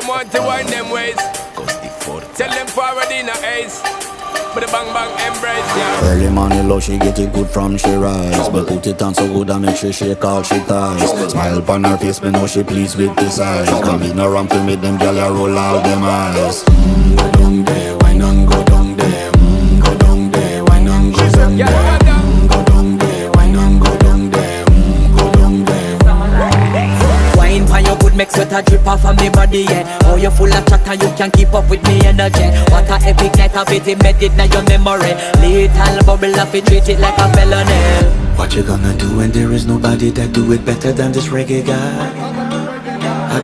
want to wind them ways. Tell them forward in a ace. But the bang bang embrace, yeah. Early morning love, she get it good from she rise. But put it on so good I make she shake all she ties. Smile upon her face, me know she pleased with this eyes. Come in around to make them gyal a roll out them eyes. Go down there, why not go down there? Go down there, why not go down there? Go down there, why not go down there? Go down there. Wine for your good make sweat a drip off of me body, yeah. Oh, you full of chatter, you can keep up with me energy. What a epic night of it, embedded in your memory. Little bubble of it, treat it like a felony. What you gonna do when there is nobody that do it better than this reggae guy?